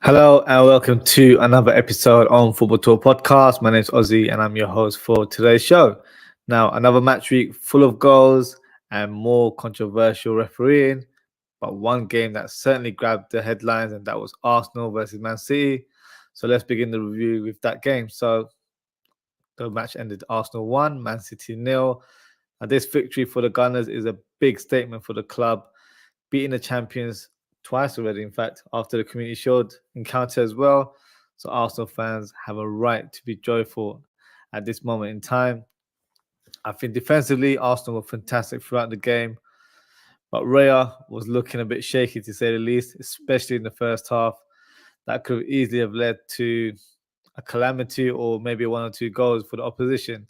Hello and welcome to another episode on Football Talk Podcast. My name is Ozzie and I'm your host for today's show. Now, another match week full of goals and more controversial refereeing, but one game that certainly grabbed the headlines, and that was Arsenal versus Man City. So let's begin the review with that game. So the match ended Arsenal 1, Man City 0. And this victory for the Gunners is a big statement for the club, beating the champions twice already, in fact, after the Community Shield encounter as well. So Arsenal fans have a right to be joyful at this moment in time. I think defensively, Arsenal were fantastic throughout the game, but Raya was looking a bit shaky to say the least, especially in the first half. That could easily have led to a calamity or maybe 1 or 2 goals for the opposition.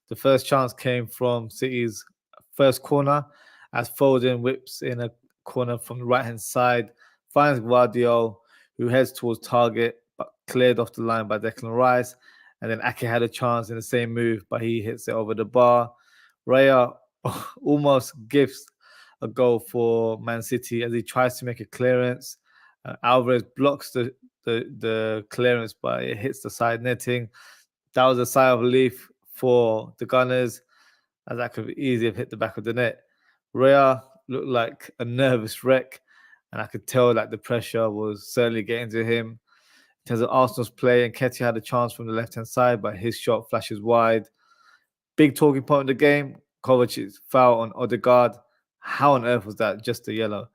The first chance came from City's first corner as Foden whips in a corner from the right-hand side, finds Guardiola, who heads towards target, but cleared off the line by Declan Rice. And then Ake had a chance in the same move, but he hits it over the bar. Raya almost gives a goal for Man City as he tries to make a clearance. Alvarez blocks the clearance, but it hits the side netting. That was a sigh of relief for the Gunners, as that could easily have hit the back of the net. Raya looked like a nervous wreck, and I could tell that the pressure was certainly getting to him. In terms of Arsenal's play, Nketiah had a chance from the left-hand side, but his shot flashes wide. Big talking point of the game, Kovacic's foul on Odegaard. How on earth was that just a yellow?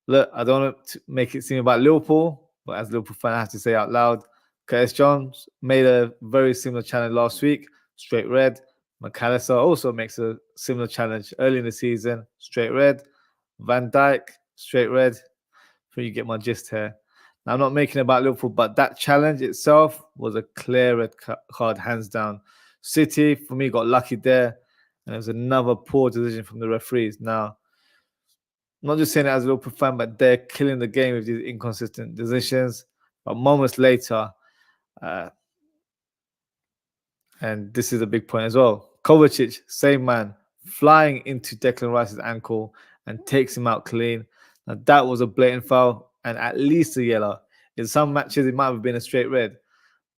Look, I don't want to make it seem about Liverpool, but as a Liverpool fan, I have to say out loud, Curtis Jones made a very similar challenge last week, straight red. McAllister also makes a similar challenge early in the season, straight red. Van Dijk, straight red. So you get my gist here. Now, I'm not making it about Liverpool, but that challenge itself was a clear red card, hands down. City, for me, got lucky there, and it was another poor decision from the referees. Now, I'm not just saying it as a Liverpool fan, but they're killing the game with these inconsistent decisions. But moments later, and this is a big point as well, Kovacic, same man, flying into Declan Rice's ankle and takes him out clean. Now, that was a blatant foul and at least a yellow. In some matches, it might have been a straight red,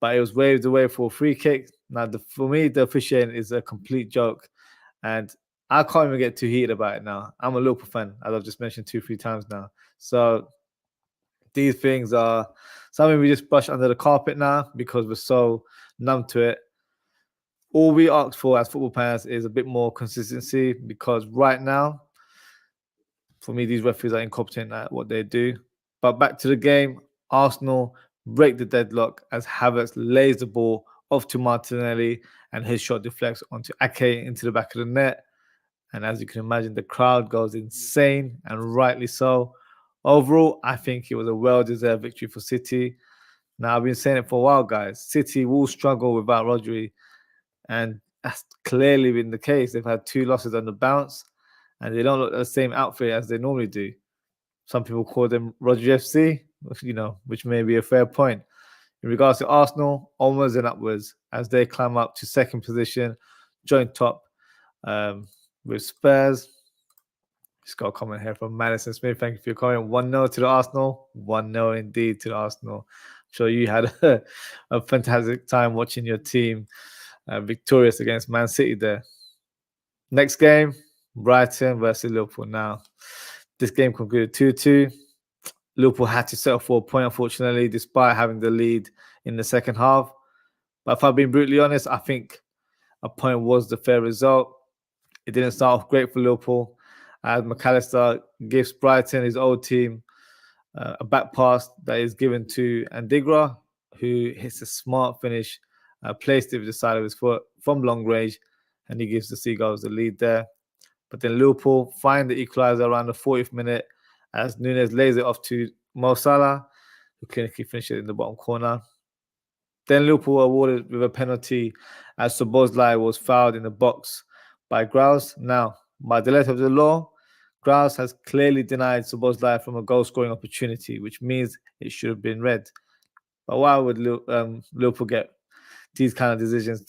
but it was waved away for a free kick. Now, for me, the officiating is a complete joke, and I can't even get too heated about it now. I'm a Liverpool fan, as I've just mentioned 2-3 times now. So these things are something we just brush under the carpet now because we're so numb to it. All we ask for as football fans is a bit more consistency, because right now, for me, these referees are incompetent at what they do. But back to the game, Arsenal break the deadlock as Havertz lays the ball off to Martinelli and his shot deflects onto Ake into the back of the net. And as you can imagine, the crowd goes insane, and rightly so. Overall, I think it was a well-deserved victory for City. Now, I've been saying it for a while, guys. City will struggle without Rodri, and that's clearly been the case. They've had 2 losses on the bounce, and they don't look at the same outfit as they normally do. Some people call them Rodri FC, which may be a fair point. In regards to Arsenal, onwards and upwards as they climb up to second position, joint top with Spurs. Just got a comment here from Madison Smith. Thank you for your comment. 1-0 to the Arsenal. 1-0 indeed to the Arsenal. I'm sure you had a fantastic time watching your team victorious against Man City there. Next game, Brighton versus Liverpool. Now, this game concluded 2-2. Liverpool had to settle for a point, unfortunately, despite having the lead in the second half. But if I'm being brutally honest, I think a point was the fair result. It didn't start off great for Liverpool, as McAllister gives Brighton, his old team, a back pass that is given to Andigra, who hits a smart finish, placed it with the side of his foot from long range, and he gives the Seagulls the lead there. But then Liverpool find the equaliser around the 40th minute as Núñez lays it off to Mo Salah, who clinically finishes it in the bottom corner. Then Liverpool were awarded with a penalty as Szoboszlai was fouled in the box by Grouse. Now, by the letter of the law, Grouse has clearly denied Szoboszlai from a goal-scoring opportunity, which means it should have been red. But why would Liverpool get these kind of decisions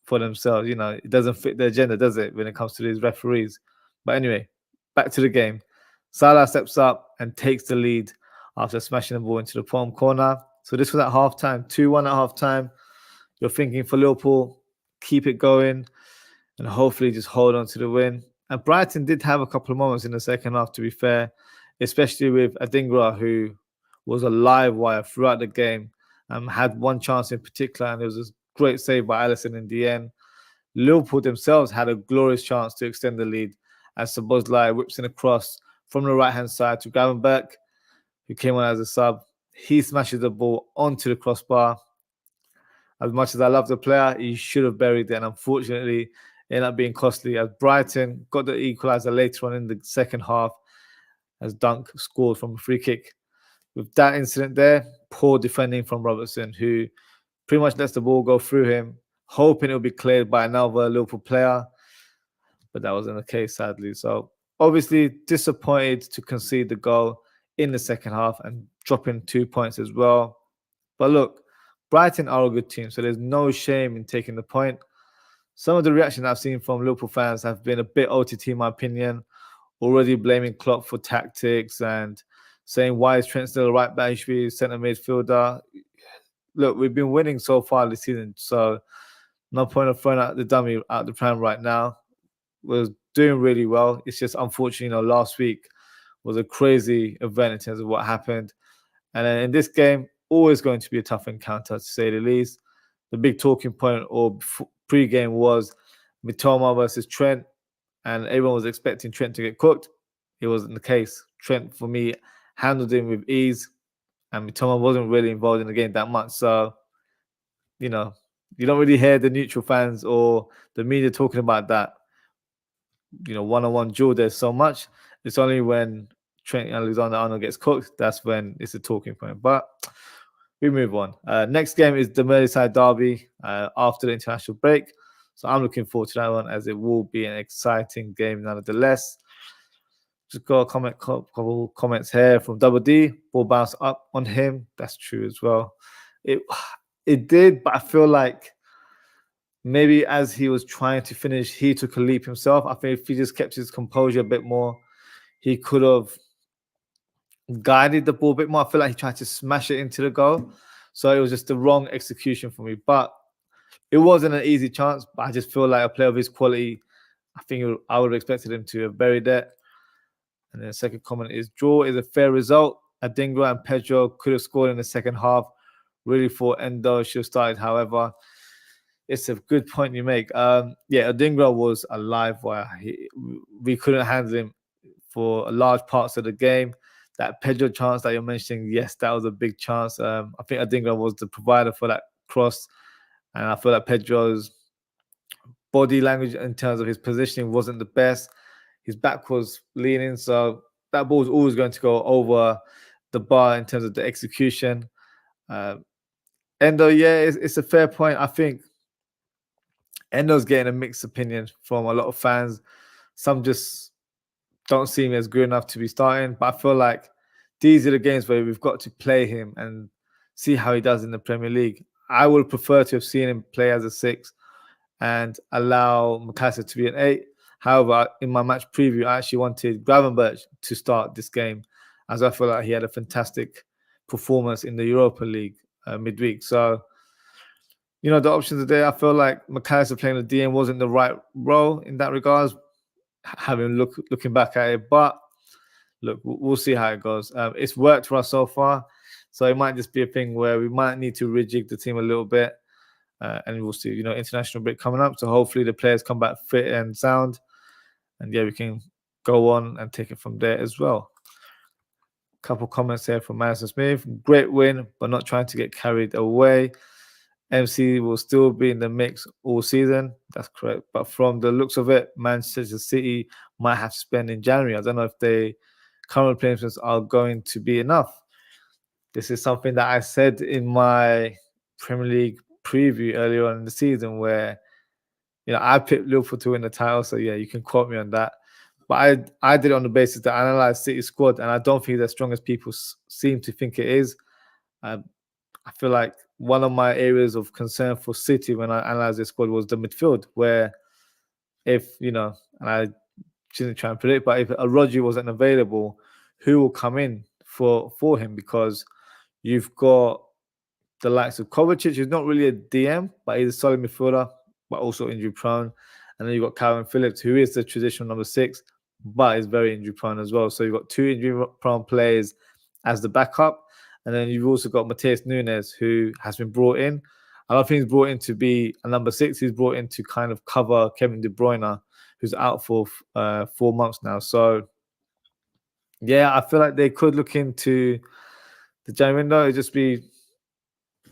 for themselves. It doesn't fit the agenda, does it, when it comes to these referees? But anyway, back to the game. Salah steps up and takes the lead after smashing the ball into the bottom corner. So this was at halftime, 2-1 at halftime. You're thinking for Liverpool, keep it going and hopefully just hold on to the win. And Brighton did have a couple of moments in the second half, to be fair, especially with Adingra, who was a live wire throughout the game. Had one chance in particular, and it was a great save by Alisson in the end. Liverpool themselves had a glorious chance to extend the lead as Szoboszlai whips in a cross from the right-hand side to Gravenberch, who came on as a sub. He smashes the ball onto the crossbar. As much as I love the player, he should have buried it, and unfortunately, it ended up being costly as Brighton got the equaliser later on in the second half as Dunk scored from a free kick. With that incident there, poor defending from Robertson, who pretty much lets the ball go through him, hoping it will be cleared by another Liverpool player, but that wasn't the case, sadly. So obviously disappointed to concede the goal in the second half and dropping 2 points as well. But look, Brighton are a good team, so there's no shame in taking the point. Some of the reaction I've seen from Liverpool fans have been a bit OTT, in my opinion, already blaming Klopp for tactics and saying, why is Trent still a right back? He should be a centre midfielder. Look, we've been winning so far this season, so no point of throwing out the dummy out the pram right now. We're doing really well. It's just unfortunately, last week was a crazy event in terms of what happened. And then in this game, always going to be a tough encounter, to say the least. The big talking point or pre-game was Mitoma versus Trent, and everyone was expecting Trent to get cooked. It wasn't the case. Trent, for me, handled him with ease, and Mitoma wasn't really involved in the game that much. So, you don't really hear the neutral fans or the media talking about that, one-on-one duel. There's so much. It's only when Trent Alexander-Arnold gets cooked, that's when it's a talking point. But we move on. Next game is the Merseyside derby after the international break. So I'm looking forward to that one, as it will be an exciting game nonetheless. Just got a couple comments here from Double D. Ball bounced up on him. That's true as well. It did, but I feel like maybe as he was trying to finish, he took a leap himself. I think if he just kept his composure a bit more, he could have guided the ball a bit more. I feel like he tried to smash it into the goal. So it was just the wrong execution for me. But it wasn't an easy chance. But I just feel like a player of his quality, I would have expected him to have buried it. And then the second comment is, draw is a fair result. Adingra and Pedro could have scored in the second half. Really thought Endo should have started. However, it's a good point you make. Adingra was a live wire. We couldn't handle him for large parts of the game. That Pedro chance that you're mentioning, yes, that was a big chance. I think Adingra was the provider for that cross. And I feel like Pedro's body language in terms of his positioning wasn't the best. His back was leaning, so that ball was always going to go over the bar in terms of the execution. Endo, it's a fair point. I think Endo's getting a mixed opinion from a lot of fans. Some just don't see him as good enough to be starting, but I feel like these are the games where we've got to play him and see how he does in the Premier League. I would prefer to have seen him play as a 6 and allow McAllister to be an 8. However, in my match preview, I actually wanted Gravenberch to start this game, as I feel like he had a fantastic performance in the Europa League midweek. So, the options are there. I feel like McAllister playing the DM wasn't the right role in that regards, looking back at it. But look, we'll see how it goes. It's worked for us so far, so it might just be a thing where we might need to rejig the team a little bit, and we'll see. International break coming up, so hopefully the players come back fit and sound, and we can go on and take it from there as well. Couple comments here from Madison Smith. Great win, but not trying to get carried away. MC will still be in the mix all season. That's correct. But from the looks of it, Manchester City might have to spend in January. I don't know if the current replacements are going to be enough. This is something that I said in my Premier League preview earlier on in the season, where I picked Liverpool to win the title. So you can quote me on that. But I did it on the basis that I analysed City's squad, and I don't think it's as strong as people seem to think it is. I feel like one of my areas of concern for City when I analysed their squad was the midfield, where if, and I shouldn't try and predict, but if a Rodri wasn't available, who will come in for him? Because you've got the likes of Kovacic, who's not really a DM, but he's a solid midfielder, but also injury prone. And then you've got Calvin Phillips, who is the traditional number 6, but is very injury prone as well. So you've got 2 injury prone players as the backup. And then you've also got Matheus Nunes, who has been brought in. I don't think he's brought in to be a number 6. He's brought in to kind of cover Kevin De Bruyne, who's out for 4 months now. So, yeah, I feel like they could look into the January window. It'd just be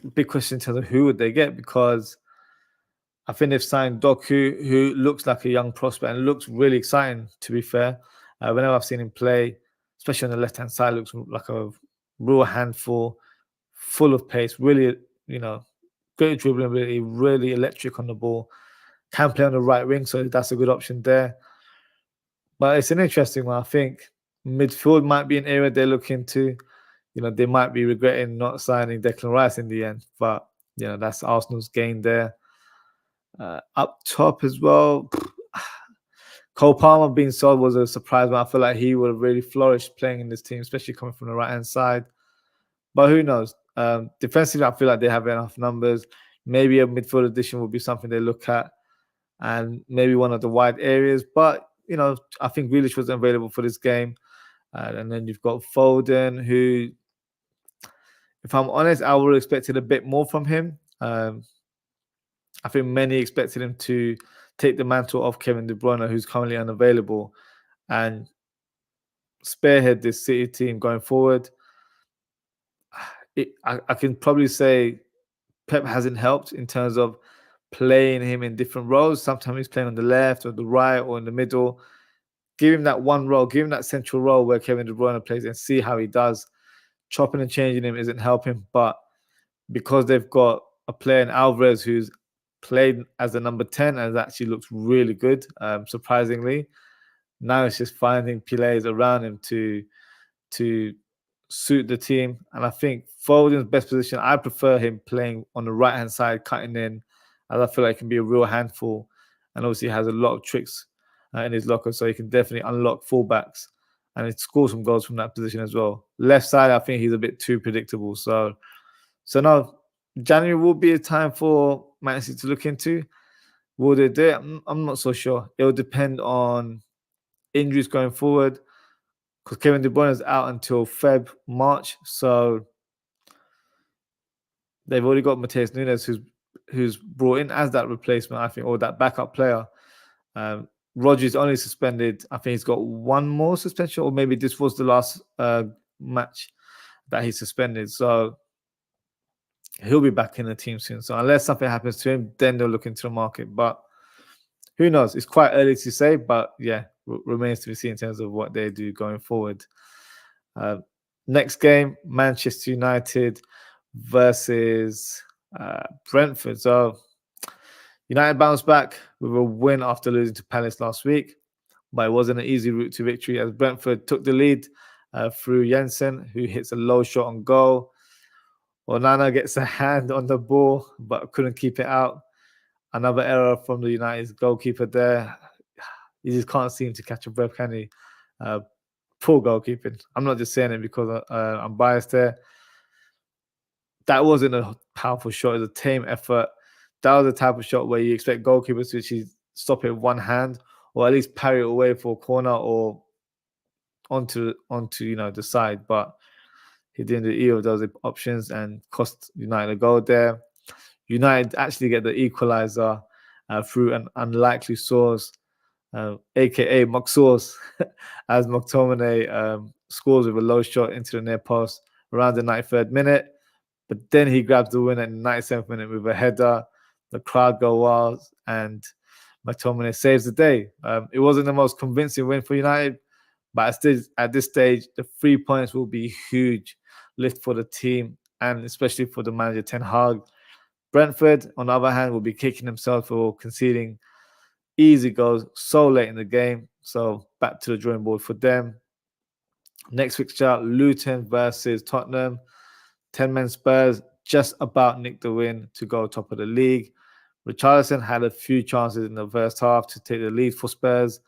a big question in terms of who would they get, because I think they've signed Doku, who looks like a young prospect and looks really exciting, to be fair. Whenever I've seen him play, especially on the left-hand side, looks like a real handful, full of pace, really, great dribbling ability, really electric on the ball. Can play on the right wing, so that's a good option there. But it's an interesting one. I think midfield might be an area they're looking to. They might be regretting not signing Declan Rice in the end, but that's Arsenal's gain there. Up top as well, Cole Palmer being sold was a surprise, but I feel like he would have really flourished playing in this team, especially coming from the right-hand side. But who knows? Defensively, I feel like they have enough numbers. Maybe a midfield addition will be something they look at, and maybe one of the wide areas. But, I think Grealish wasn't available for this game. And then you've got Foden, who, if I'm honest, I would have expected a bit more from him. I think many expected him to take the mantle of Kevin De Bruyne, who's currently unavailable, and spearhead this City team going forward. I can probably say Pep hasn't helped in terms of playing him in different roles. Sometimes he's playing on the left or the right or in the middle. Give him that one role, give him that central role where Kevin De Bruyne plays and see how he does. Chopping and changing him isn't helping, but because they've got a player in Alvarez who's played as the number 10 and actually looks really good, surprisingly. Now it's just finding players around him to suit the team. And I think Foden's best position, I prefer him playing on the right-hand side, cutting in, as I feel like he can be a real handful. And obviously has a lot of tricks in his locker, so he can definitely unlock fullbacks and he scores some goals from that position as well. Left side, I think he's a bit too predictable. So no, January will be a time for Man City to look into. Will they do it? I'm not so sure. It will depend on injuries going forward, because Kevin De Bruyne is out until March. So they've already got Matheus Nunes, who's brought in as that replacement, I think, or that backup player. Rodri's only suspended. I think he's got one more suspension, or maybe this was the last match that he suspended. So he'll be back in the team soon. So unless something happens to him, then they'll look into the market. But who knows? It's quite early to say, but yeah, remains to be seen in terms of what they do going forward. Next game, Manchester United versus Brentford. So United bounced back with a win after losing to Palace last week, but it wasn't an easy route to victory as Brentford took the lead through Jensen, who hits a low shot on goal. Onana gets a hand on the ball, but couldn't keep it out. Another error from the United's goalkeeper there. He just can't seem to catch a breath, can he? Poor goalkeeping. I'm not just saying it because I'm biased there. That wasn't a powerful shot. It was a tame effort. That was the type of shot where you expect goalkeepers to actually stop it with one hand, or at least parry it away for a corner or onto the side. But he didn't do either of those options and cost United a goal there. United actually get the equalizer through an unlikely source, aka Moxource, as McTominay scores with a low shot into the near post around the 93rd minute. But then he grabs the win at the 97th minute with a header. The crowd go wild and McTominay saves the day. It wasn't the most convincing win for United, but at this stage, the 3 points will be huge lift for the team and especially for the manager Ten Hag. Brentford, on the other hand, will be kicking themselves for conceding easy goals so late in the game. So back to the drawing board for them. Next fixture, Luton versus Tottenham. 10-man Spurs just about nicked the win to go top of the league. Richarlison had a few chances in the first half to take the lead for Spurs.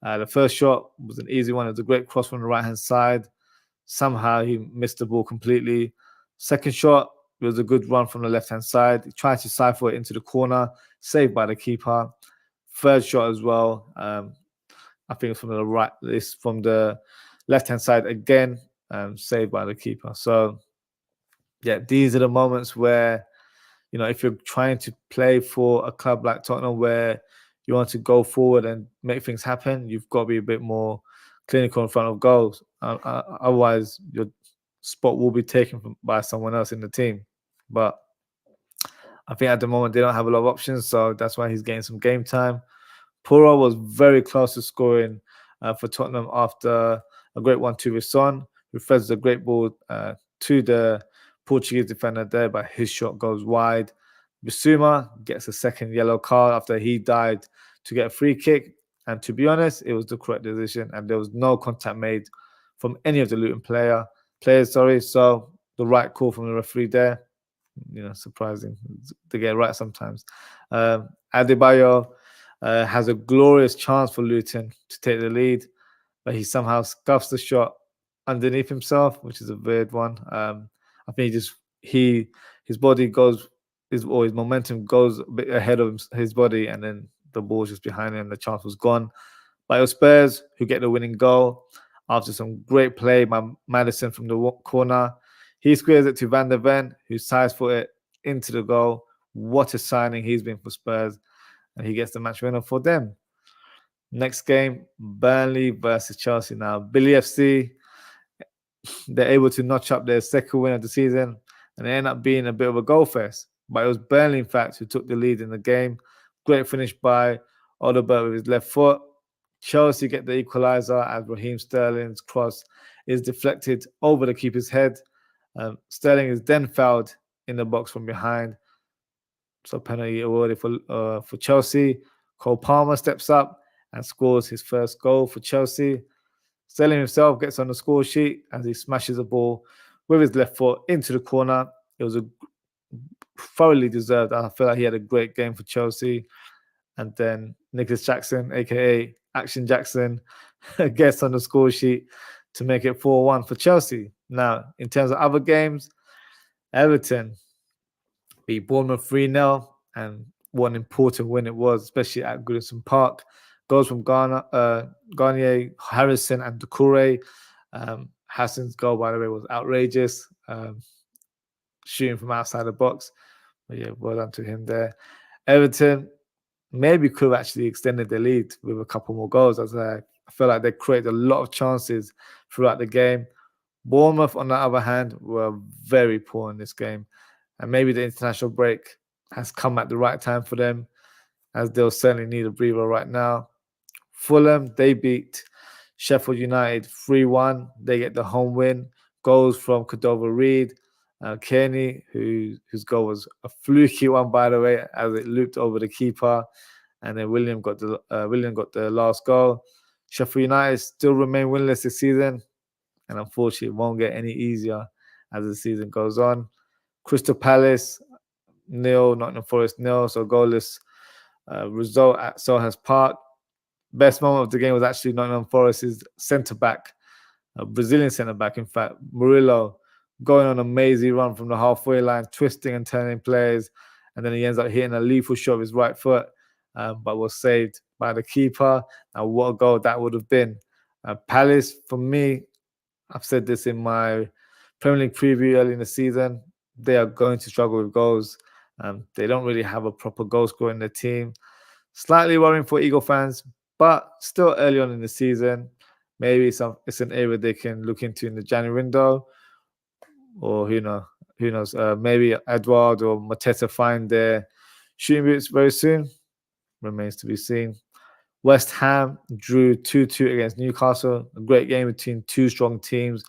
The first shot was an easy one. It was a great cross from the right-hand side. Somehow he missed the ball completely. Second shot, it was a good run from the left-hand side. He tried to siphon it into the corner, saved by the keeper. Third shot as well. I think it's from the right, it's from the left-hand side again, saved by the keeper. So, yeah, these are the moments where, you know, if you're trying to play for a club like Tottenham where you want to go forward and make things happen, you've got to be a bit more clinical in front of goals. Otherwise, your spot will be taken by someone else in the team. But I think at the moment they don't have a lot of options, so that's why he's getting some game time. Puro was very close to scoring for Tottenham after a great 1-2 with Son, who threads a great ball to the Portuguese defender there, but his shot goes wide. Bissouma gets a second yellow card after he died to get a free kick. And to be honest, it was the correct decision, and there was no contact made from any of the Luton players. So the right call from the referee there. You know, surprising to get it right sometimes. Adebayo has a glorious chance for Luton to take the lead, but he somehow scuffs the shot underneath himself, which is a weird one. I think his body goes, his momentum goes a bit ahead of his body, and then the ball's just behind him. The chance was gone. But it was Spurs who get the winning goal after some great play by Maddison from the corner. He squares it to Van der Ven, who side-foot it into the goal. What a signing he's been for Spurs. And he gets the match winner for them. Next game, Burnley versus Chelsea. Now, Billy FC, they're able to notch up their second win of the season, and it ended up being a bit of a goal fest. But it was Burnley, in fact, who took the lead in the game. Great finish by Odobert with his left foot. Chelsea get the equaliser as Raheem Sterling's cross is deflected over the keeper's head. Sterling is then fouled in the box from behind. So penalty awarded for Chelsea. Cole Palmer steps up and scores his first goal for Chelsea. Sterling himself gets on the score sheet as he smashes the ball with his left foot into the corner. It was a thoroughly deserved. I feel like he had a great game for Chelsea. And then Nicholas Jackson, aka Action Jackson, gets on the score sheet to make it 4-1 for Chelsea. Now, in terms of other games, Everton beat Bournemouth 3-0, and what an important win it was, especially at Goodison Park. Goals from Garnier, Harrison, and Doucouré. Hassan's goal, by the way, was outrageous, shooting from outside the box. But yeah, well done to him there. Everton maybe could have actually extended the lead with a couple more goals. As I feel like they created a lot of chances throughout the game. Bournemouth, on the other hand, were very poor in this game. And maybe the international break has come at the right time for them, as they'll certainly need a breather right now. Fulham, they beat Sheffield United 3-1. They get the home win. Goals from Cordova-Reid, Kearney, whose goal was a fluky one, by the way, as it looped over the keeper. And then William got the last goal. Sheffield United still remain winless this season, and unfortunately, it won't get any easier as the season goes on. Crystal Palace 0, Nottingham Forest 0, so goalless result at Selhurst Park. Best moment of the game was actually Nottingham Forest's centre-back, Brazilian centre-back, in fact, Murillo, going on a mazy run from the halfway line, twisting and turning players, and then he ends up hitting a lethal shot with his right foot, but was saved by the keeper. And what a goal that would have been. Palace, for me, I've said this in my Premier League preview early in the season, they are going to struggle with goals. They don't really have a proper goal scorer in their team. Slightly worrying for Eagle fans, but still early on in the season. Maybe it's an area they can look into in the January window, or who knows? Maybe Edouard or Mateta find their shooting boots very soon. Remains to be seen. West Ham drew 2-2 against Newcastle. A great game between two strong teams.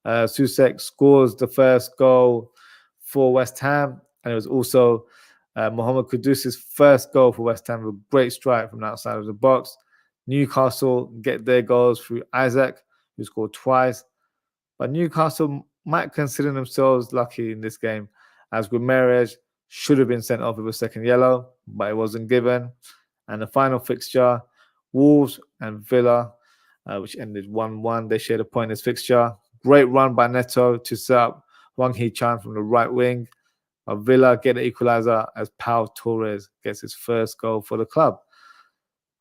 Susek scores the first goal for West Ham, and it was also Mohamed Kudus's first goal for West Ham with a great strike from outside of the box. Newcastle get their goals through Isaac, who scored twice. But Newcastle might consider themselves lucky in this game, as Guimaraes should have been sent off with a second yellow, but it wasn't given. And the final fixture, Wolves and Villa, which ended 1-1. They shared a point in this fixture. Great run by Neto to set up Wang Hee-chan from the right wing. Villa get the equaliser as Pau Torres gets his first goal for the club.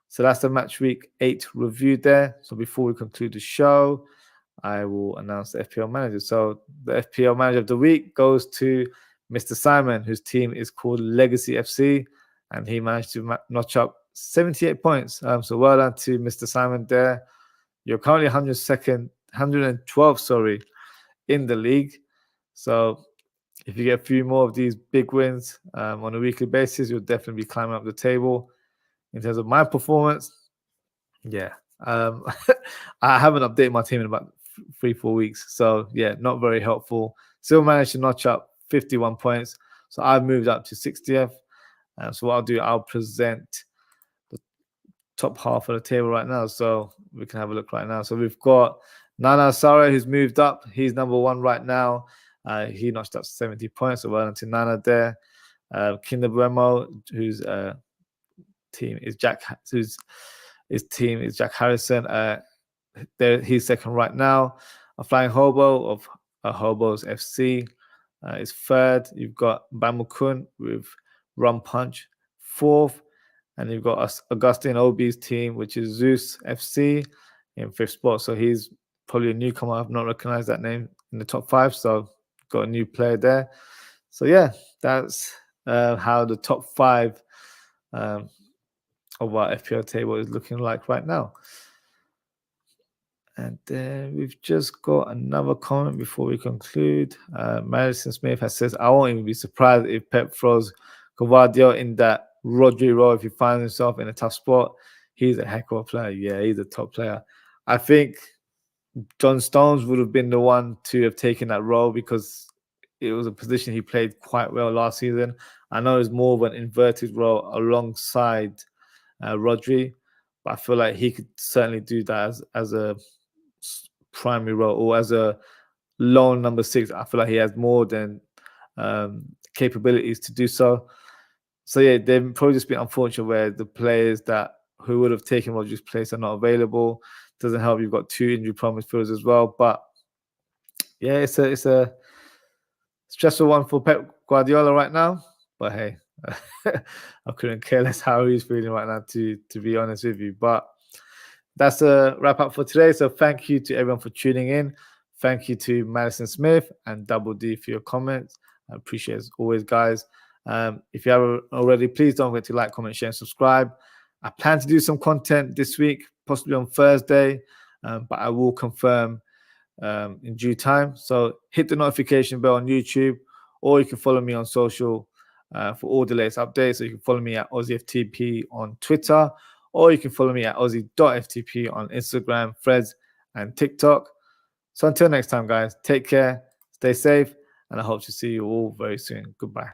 So that's the match week 8 review there. So before we conclude the show, I will announce the FPL manager. So the FPL manager of the week goes to Mr. Simon, whose team is called Legacy FC, and he managed to notch up 78 points. So well done to Mr. Simon there. You're currently 112, in the league. So if you get a few more of these big wins on a weekly basis, you'll definitely be climbing up the table. In terms of my performance, yeah, I haven't updated my team in about 3-4 weeks. So, yeah, not very helpful. Still managed to notch up 51 points. So I've moved up to 60th. So what I'll do, I'll present the top half of the table right now. So we can have a look right now. So we've got Nana Sare, who's moved up. He's number 1 right now. He notched up 70 points. So well done to Nana there. Kinder Bueno, whose team is Jack Harrison. He's second right now. A Flying Hobo of Hobos FC is third. You've got Bamukun with Rum Punch 4th. And you've got Augustine Obi's team, which is Zeus FC, in 5th spot. So he's probably a newcomer. I've not recognized that name in the top 5. So got a new player there. So yeah, that's how the top 5 of our FPL table is looking like right now. And we've just got another comment before we conclude. Madison Smith has said, I won't even be surprised if Pep throws Gvardiol in that Rodri role if he finds himself in a tough spot. He's a heck of a player. Yeah, he's a top player. I think John Stones would have been the one to have taken that role because it was a position he played quite well last season. I know it's more of an inverted role alongside Rodri, but I feel like he could certainly do that as a primary role or as a lone number 6. I feel like he has more than capabilities to do so. So yeah, they've probably just been unfortunate where the players who would have taken Rodri's place are not available. Doesn't help. You've got 2 injury-prone midfielders as well. But yeah, it's a stressful one for Pep Guardiola right now. But hey, I couldn't care less how he's feeling right now, to be honest with you. But that's a wrap up for today. So thank you to everyone for tuning in. Thank you to Madison Smith and Double D for your comments. I appreciate it as always, guys. If you haven't already, please don't forget to like, comment, share, and subscribe. I plan to do some content this week, possibly on Thursday, but I will confirm in due time. So hit the notification bell on YouTube, or you can follow me on social for all the latest updates. So you can follow me at OzzieFTP on Twitter, or you can follow me at Ozzie.ftp on Instagram, Threads, and TikTok. So until next time, guys, take care, stay safe, and I hope to see you all very soon. Goodbye.